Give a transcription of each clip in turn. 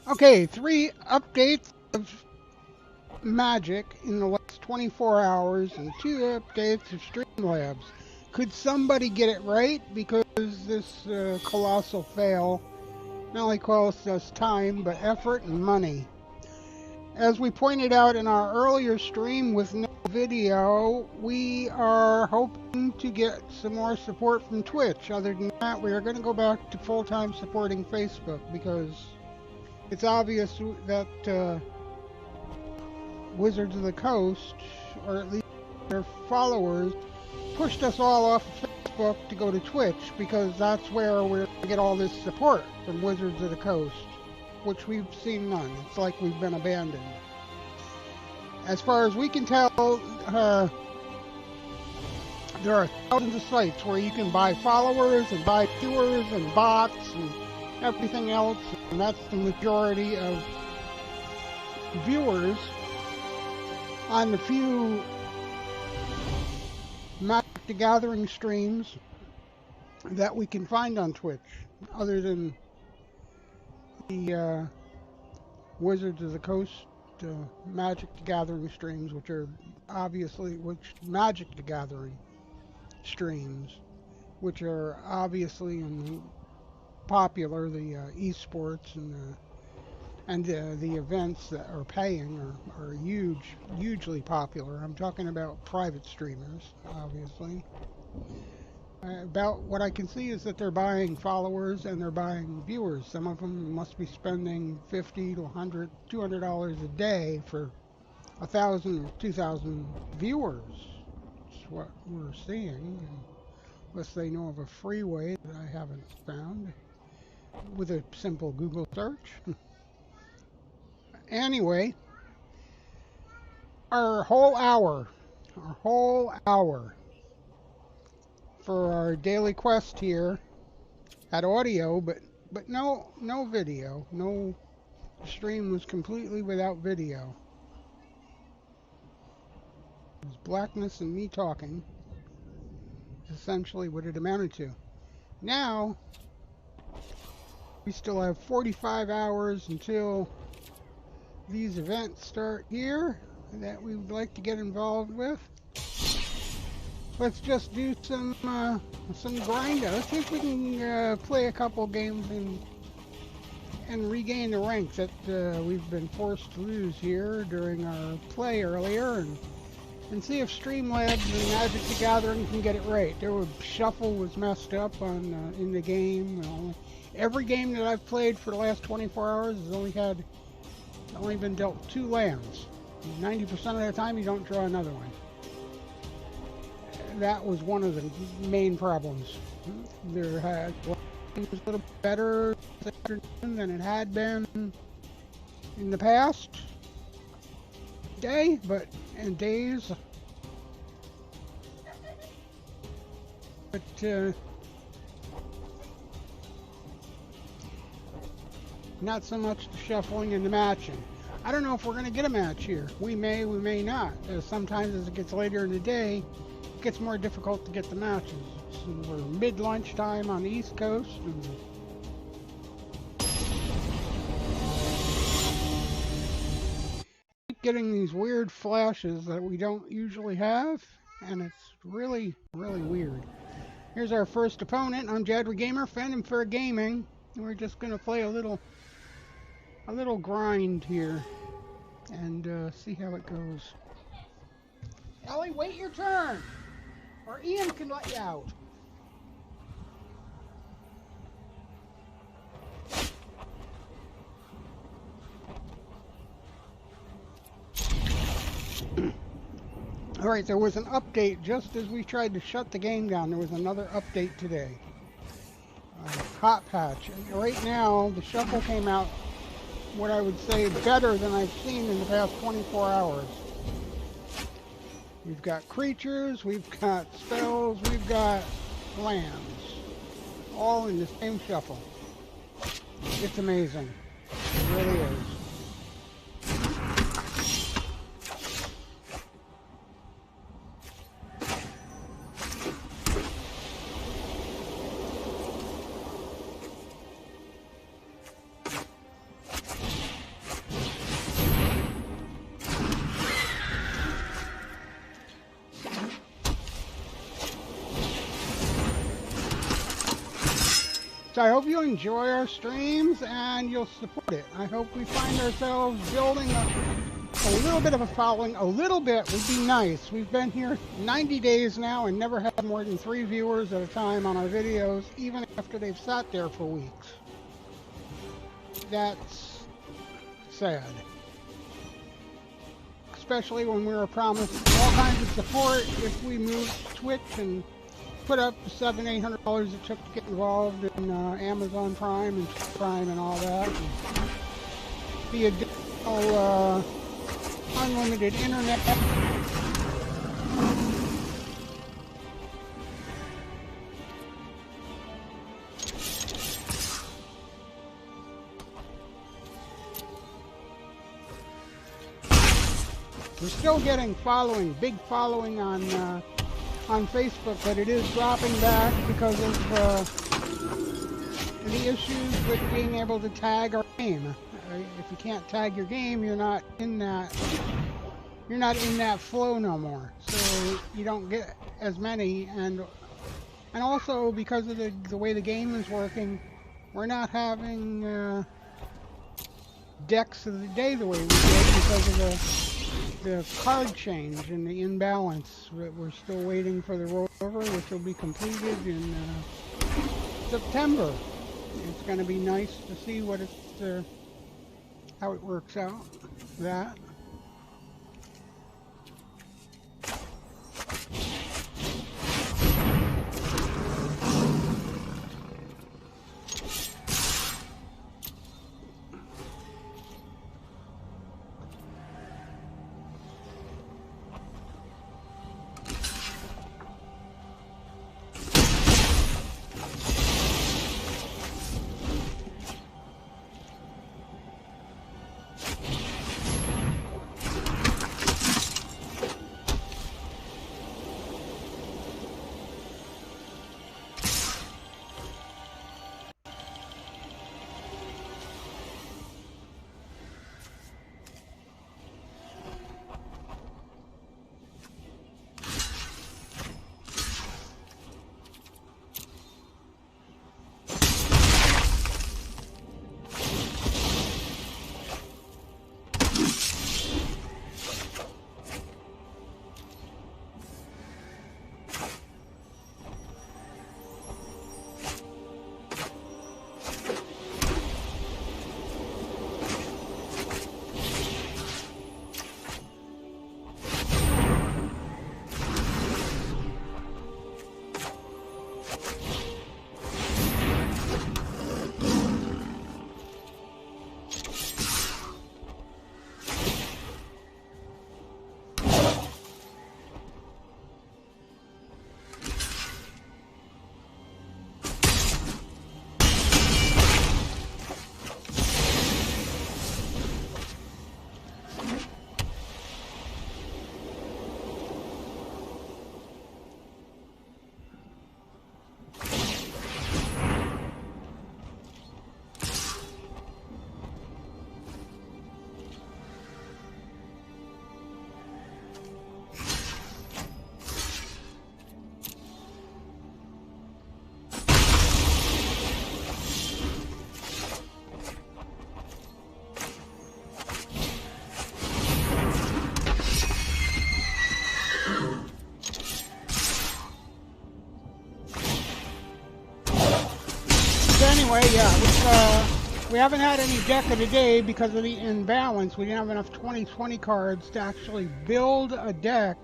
Okay, 3 updates of Magic in the last 24 hours and 2 updates of Streamlabs. Could somebody get it right? Because this colossal fail not only cost us time, but effort and money. As we pointed out in our earlier stream with no video, we are hoping to get some more support from Twitch. Other than that, we are going to go back to full-time supporting Facebook because it's obvious that Wizards of the Coast, or at least their followers, pushed us all off of Facebook to go to Twitch because that's where we're going to get all this support from Wizards of the Coast, which we've seen none. It's like we've been abandoned. As far as we can tell, there are thousands of sites where you can buy followers and buy viewers and bots and everything else, and that's the majority of viewers on the few Magic the Gathering streams that we can find on Twitch, other than the Wizards of the Coast Magic the Gathering streams, which are obviously Magic the Gathering streams, which are obviously popular. The esports and the events that are paying are hugely popular. I'm talking about private streamers, obviously. About what I can see is that they're buying followers and they're buying viewers. Some of them must be spending $50 to $100, $200 a day for 1,000 or 2,000 viewers. That's what we're seeing, unless they know of a free way that I haven't found with a simple Google search. Anyway, our whole hour for our daily quest here had audio, but no video. No, stream was completely without video. It was blackness and me talking, essentially what it amounted to. Now, we still have 45 hours until these events start here that we would like to get involved with. Let's just do some grind. Let's see if we can play a couple games and regain the ranks that we've been forced to lose here during our play earlier, and see if Streamlabs and Magic the Gathering can get it right. Their shuffle was messed up on in the game. Every game that I've played for the last 24 hours has only been dealt 2 lands. 90% of the time you don't draw another one. That was one of the main problems. It was a little better this afternoon than it had been in the past days. But not so much the shuffling and the matching. I don't know if we're going to get a match here. We may not. Sometimes as it gets later in the day, it gets more difficult to get the matches. So we're mid-lunch time on the East Coast. Keep getting these weird flashes that we don't usually have, and it's really, really weird. Here's our first opponent. I'm Jadra Gamer, fandoomfare Gaming. We're just going to play a little grind here and see how it goes. Ellie, wait your turn, or Ian can let you out. All right, there was an update just as we tried to shut the game down. There was another update today. Hot patch. Right now, the shuffle came out, what I would say, better than I've seen in the past 24 hours. We've got creatures, we've got spells, we've got lands, all in the same shuffle. It's amazing. It really is. So I hope you enjoy our streams and you'll support it. I hope we find ourselves building a little bit of a following. A little bit would be nice. We've been here 90 days now and never had more than 3 viewers at a time on our videos, even after they've sat there for weeks. That's sad. Especially when we were promised all kinds of support if we moved to Twitch and put up the $700-800 it took to get involved in Amazon Prime and Prime and all that. And the additional unlimited internet. We're still getting big following on Facebook, but it is dropping back because of the issues with being able to tag our game. If you can't tag your game, you're not in that flow no more. So you don't get as many, and also because of the way the game is working, we're not having decks of the day the way we did because of the card change and the imbalance. We're still waiting for the rollover, which will be completed in September. It's going to be nice to see what it's how it works out. That. Anyway, yeah, we haven't had any deck of the day because of the imbalance. We didn't have enough 2020 cards to actually build a deck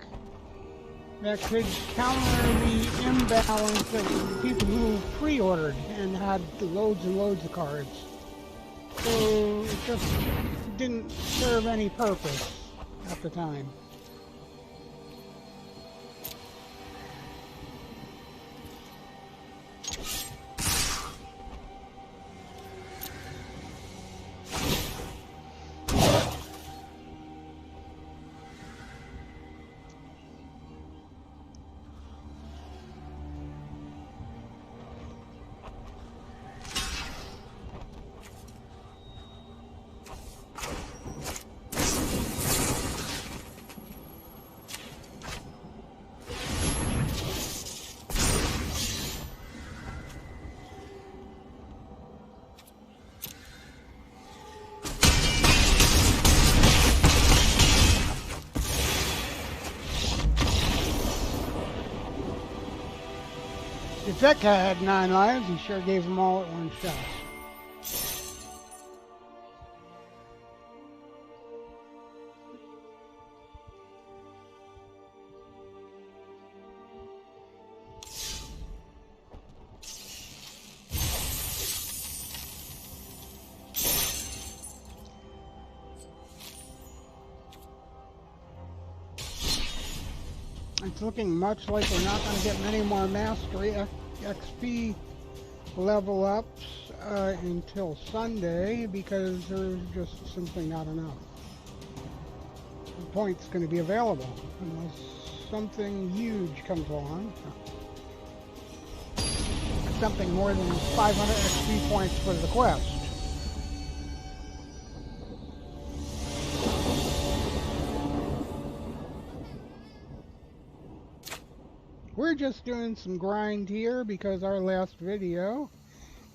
that could counter the imbalance of people who pre-ordered and had loads and loads of cards. So it just didn't serve any purpose at the time. If that cat had 9 lives, he sure gave them all at one shot. It's looking much like we're not going to get many more Mastery XP level ups until Sunday because there's just simply not enough points going to be available unless something huge comes along. Something more than 500 XP points for the quest. We're just doing some grind here because our last video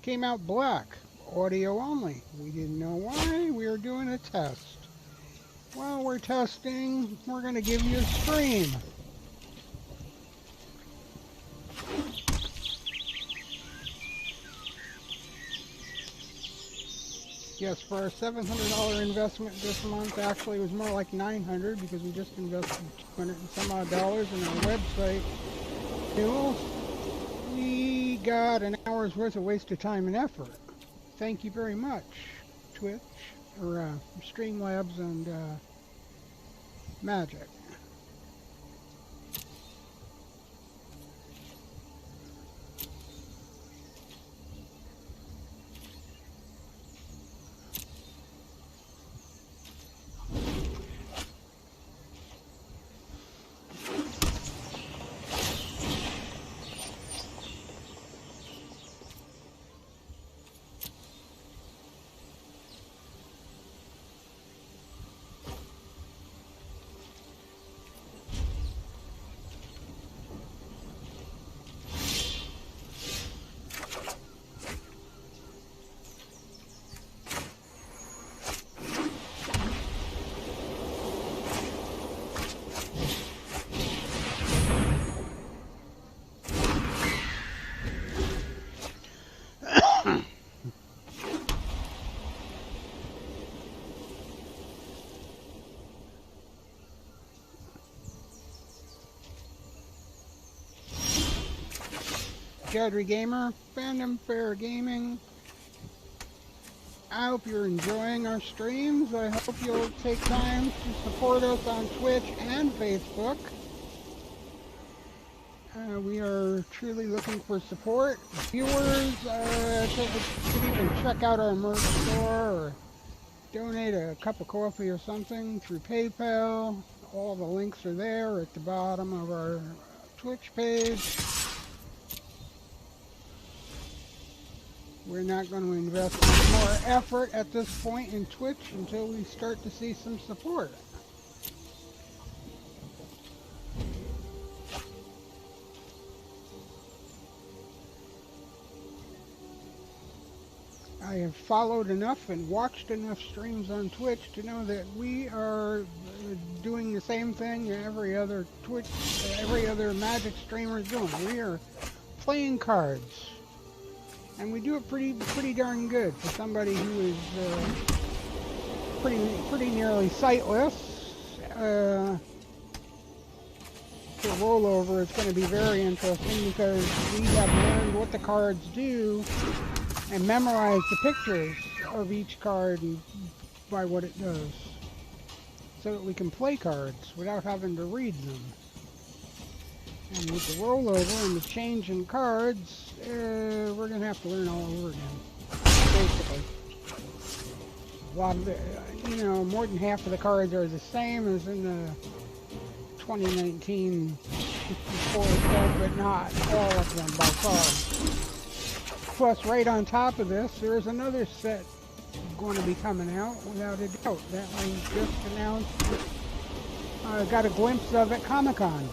came out black, audio only. We didn't know why. We were doing a test. While we're testing, we're going to give you a stream. Yes, for our $700 investment this month, actually it was more like $900 because we just invested $200 and some odd dollars in our website. We got an hour's worth of wasted time and effort. Thank you very much, Twitch, or Streamlabs and Magic. Jadry Gamer, fandoomfare Gaming. I hope you're enjoying our streams. I hope you'll take time to support us on Twitch and Facebook. We are truly looking for support. Viewers, you can even check out our merch store or donate a cup of coffee or something through PayPal. All the links are there at the bottom of our Twitch page. We're not going to invest more effort at this point in Twitch until we start to see some support. I have followed enough and watched enough streams on Twitch to know that we are doing the same thing every other Magic streamer is doing. We are playing cards. And we do it pretty darn good for somebody who is pretty nearly sightless. The rollover is going to be very interesting because we have learned what the cards do and memorized the pictures of each card and by what it does, so that we can play cards without having to read them. And with the rollover and the change in cards, we're going to have to learn all over again, basically. A lot of more than half of the cards are the same as in the 2019 64 set, but not all of them by far. Plus, right on top of this, there's another set going to be coming out, without a doubt. That was just announced. Got a glimpse of at Comic-Con.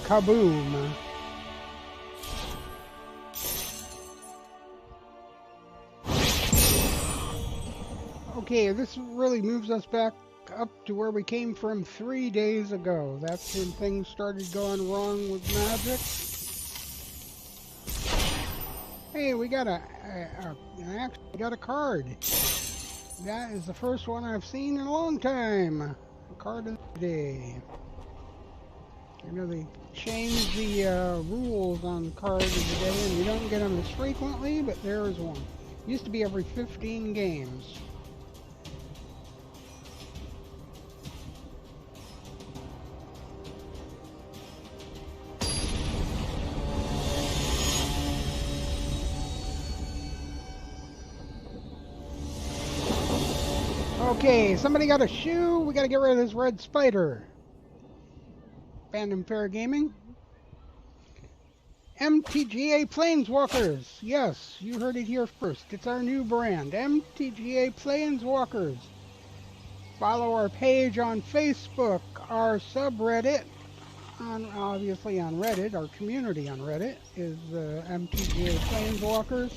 Kaboom. Okay, this really moves us back up to where we came from 3 days ago. That's when things started going wrong with Magic. Hey, we got actually got a card. That is the first one I've seen in a long time. A card of the day. You know, they changed the rules on card of the day, and you don't get them as frequently, but there is one. Used to be every 15 games. Okay, somebody got a shoe. We got to get rid of this red spider. Fandoomfare Gaming. MTGA Planeswalkers. Yes, you heard it here first. It's our new brand, MTGA Planeswalkers. Follow our page on Facebook, our subreddit, obviously on Reddit, our community on Reddit is MTGA Planeswalkers.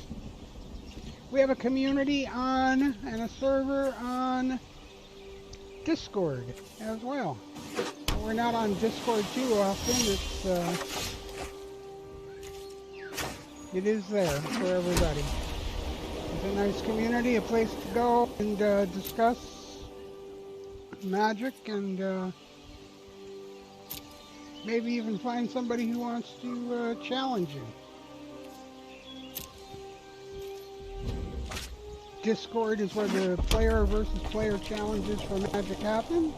We have a community on and a server on Discord as well. We're not on Discord too often. It is there for everybody. It's a nice community, a place to go and discuss Magic and maybe even find somebody who wants to challenge you. Discord is where the player versus player challenges for Magic happen.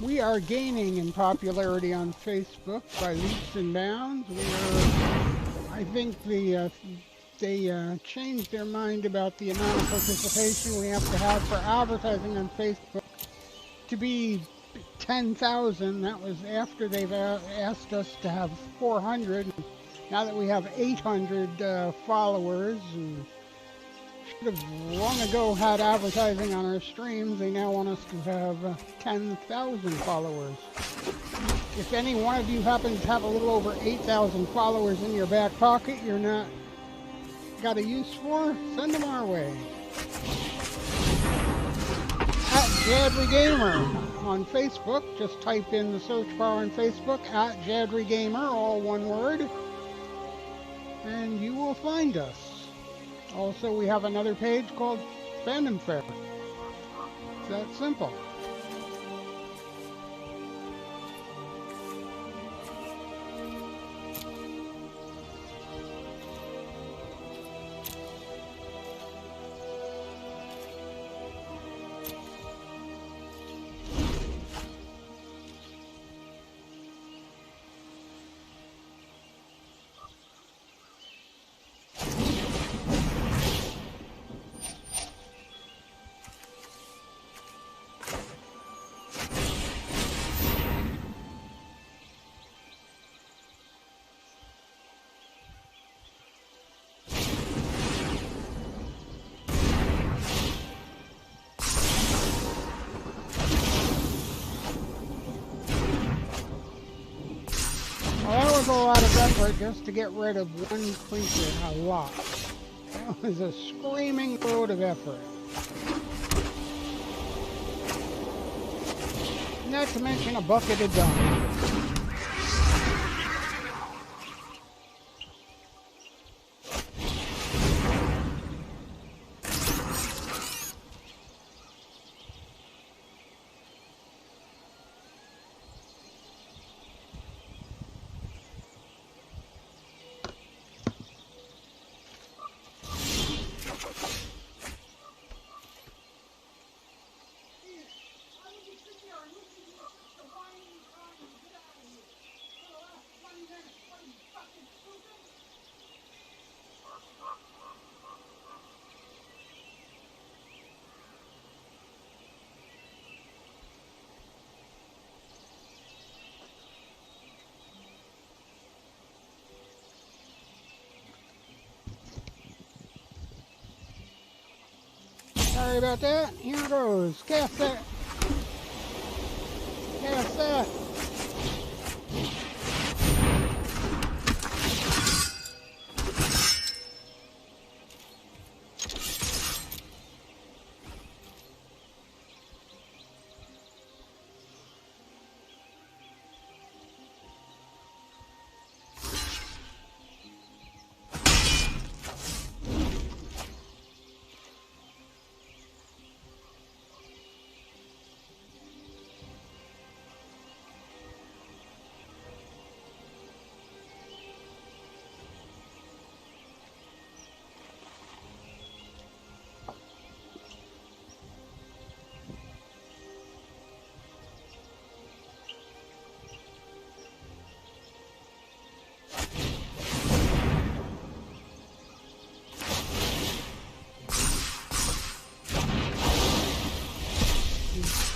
We are gaining in popularity on Facebook by leaps and bounds. I think they changed their mind about the amount of participation we have to have for advertising on Facebook to be 10,000. That was after they've asked us to have 400. Now that we have 800 followers, and should have long ago had advertising on our streams, they now want us to have 10,000 followers. If any one of you happens to have a little over 8,000 followers in your back pocket you're not got a use for, send them our way. @JadryGamer on Facebook. Just type in the search bar on Facebook, @JadryGamer, all one word, and you will find us. Also, we have another page called fandoomfare. It's that simple. A lot of effort just to get rid of one creature a lot. That was a screaming load of effort. Not to mention a bucket of dung. Sorry about that. Here goes. Cast that. Cast that.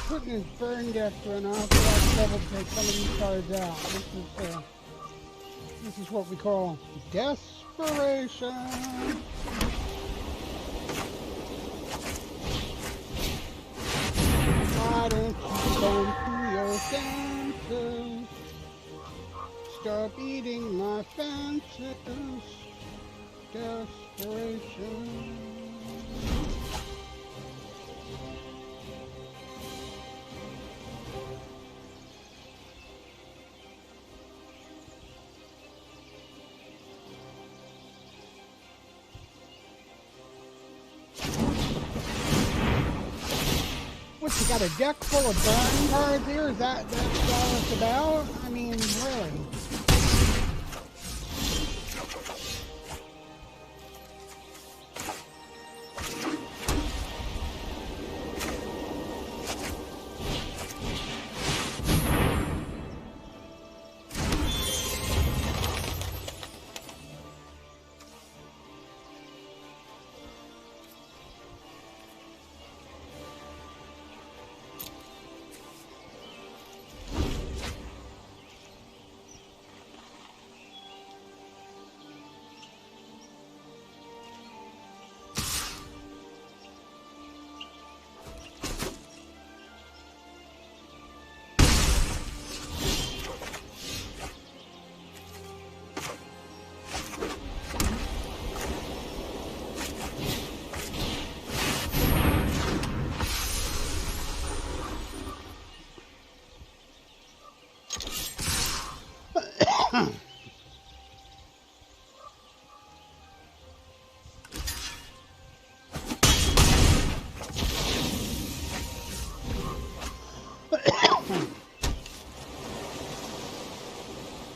Putting his burn deck run off the level to take some of these cards out. This is what we call desperation. Why don't you come to your senses? Stop eating my fences. Desperation. What, you got a deck full of burn cards here? Is that's all it's about? I mean, really?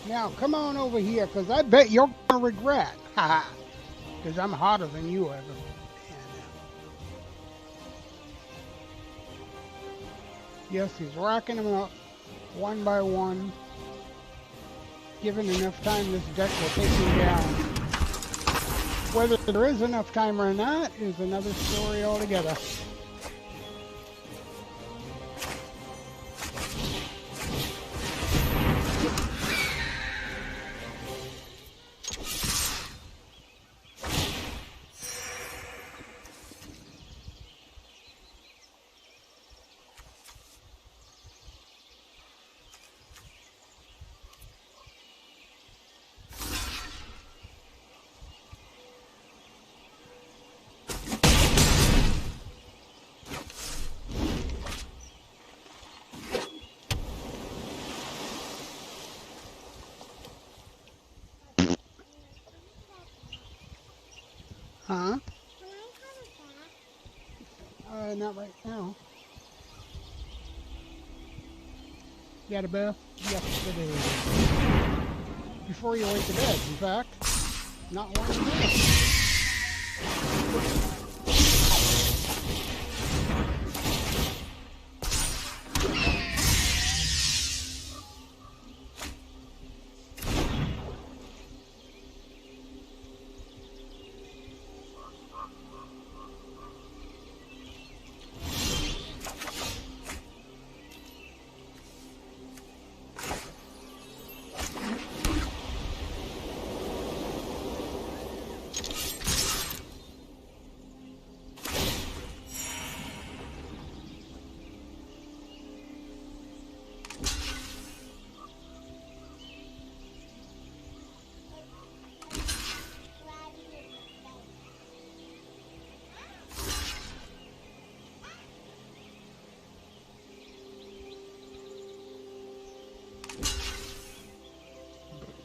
Now, come on over here, because I bet you're going to regret. Haha. Because I'm hotter than you ever. Yes, he's racking them up, one by one. Given enough time, this deck will take him down. Whether there is enough time or not is another story altogether. Huh? Not right now. You had a bath? Yesterday. Before you went to bed, in fact. Not long ago.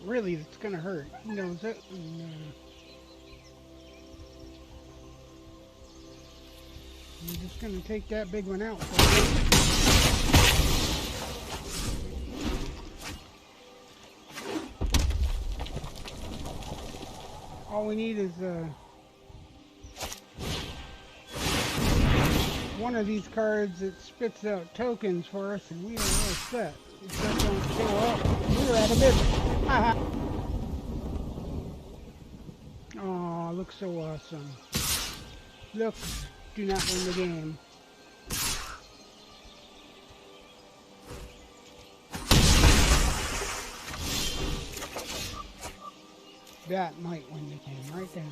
Really, it's gonna hurt. He knows it. And, I'm just gonna take that big one out for you. All we need is one of these cards that spits out tokens for us, and we are all set. If that don't show up, we're out of business. Oh, looks so awesome. Look, do not win the game. That might win the game right there.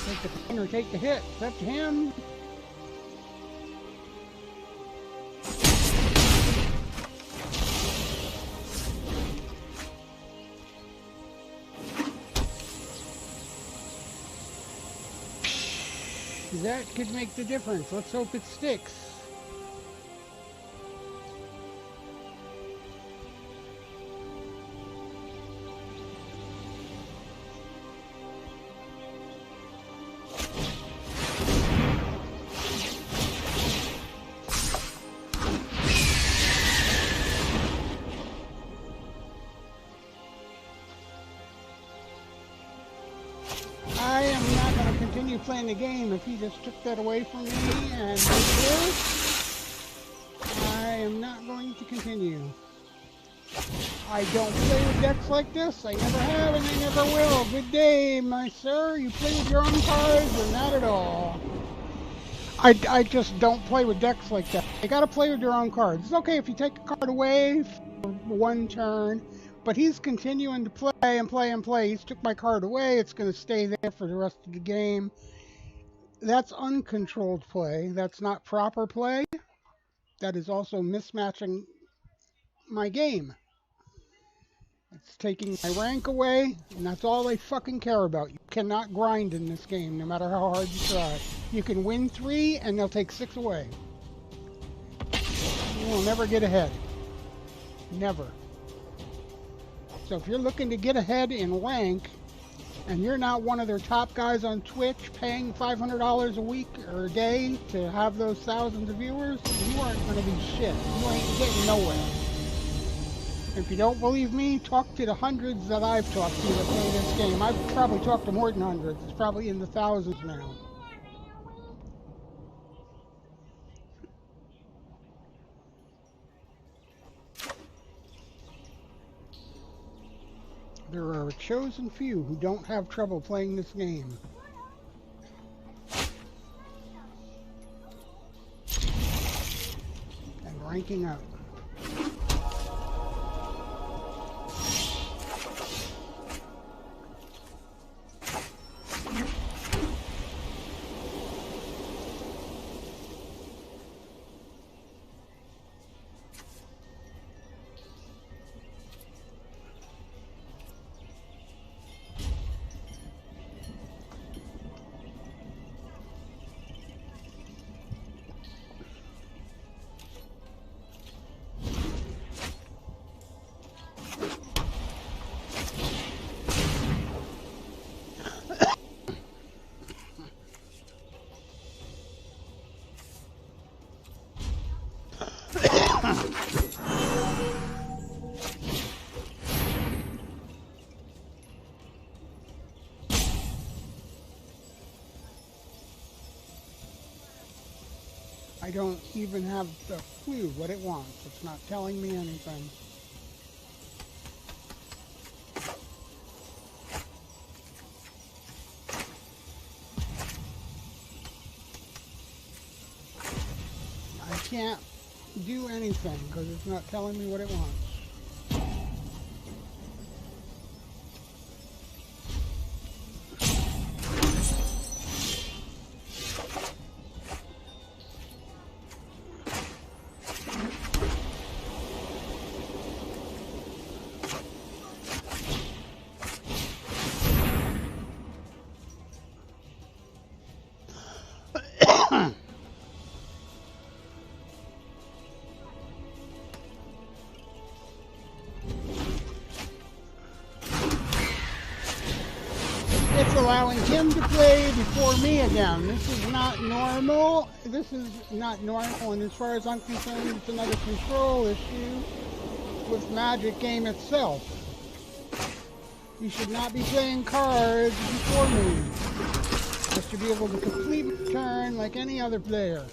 Take the pain or take the hit. It's up to him. That could make the difference. Let's hope it sticks. I am not going to continue playing the game if he just took that away from me, and I am not going to continue. I don't play with decks like this. I never have and I never will. Good day, my sir. You play with your own cards or not at all. I just don't play with decks like that. You got to play with your own cards. It's okay if you take a card away for one turn, but he's continuing to play and play and play. He's took my card away. It's going to stay there for the rest of the game. That's uncontrolled play. That's not proper play. That is also mismatching my game. It's taking my rank away, and that's all they fucking care about. You cannot grind in this game, no matter how hard you try. You can win 3, and they'll take 6 away. You will never get ahead. Never. So if you're looking to get ahead in rank, and you're not one of their top guys on Twitch paying $500 a week or a day to have those thousands of viewers, you aren't going to be shit. You ain't getting nowhere. If you don't believe me, talk to the hundreds that I've talked to that play this game. I've probably talked to more than hundreds. It's probably in the thousands now. There are a chosen few who don't have trouble playing this game. And ranking up. I don't even have the clue what it wants. It's not telling me anything. I can't do anything because it's not telling me what it wants. Allowing him to play before me again. This is not normal. This is not normal, and as far as I'm concerned, it's another control issue with Magic game itself. You should not be playing cards before me. I should be able to complete my turn like any other player.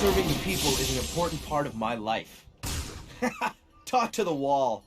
Serving people is an important part of my life. Talk to the wall.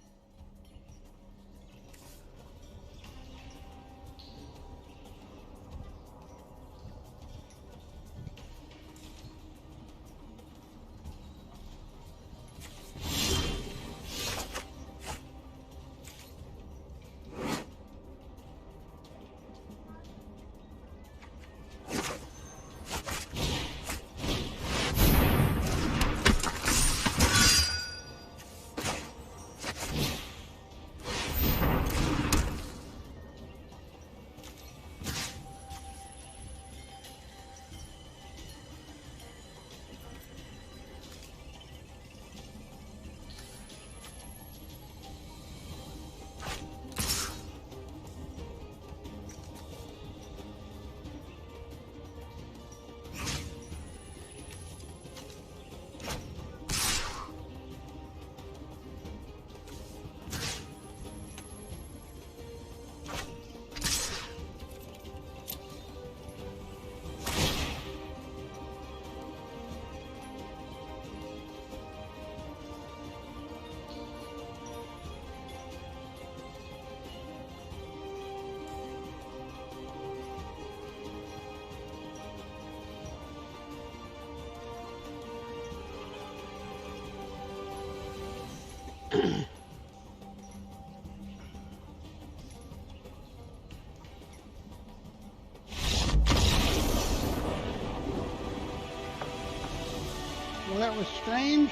Well, that was strange.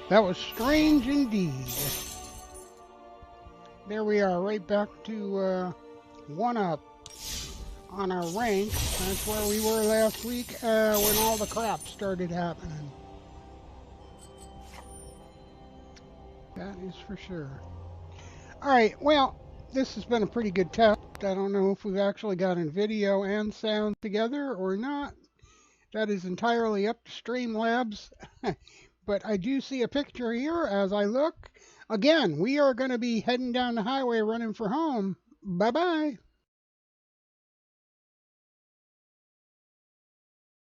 That was strange indeed. There we are, right back to 1-up on our rank. That's where we were last week when all the crap started happening. That is for sure. All right, well, this has been a pretty good test. I don't know if we've actually gotten video and sound together or not. That is entirely up to Streamlabs. But I do see a picture here as I look. Again, we are going to be heading down the highway running for home. Bye-bye.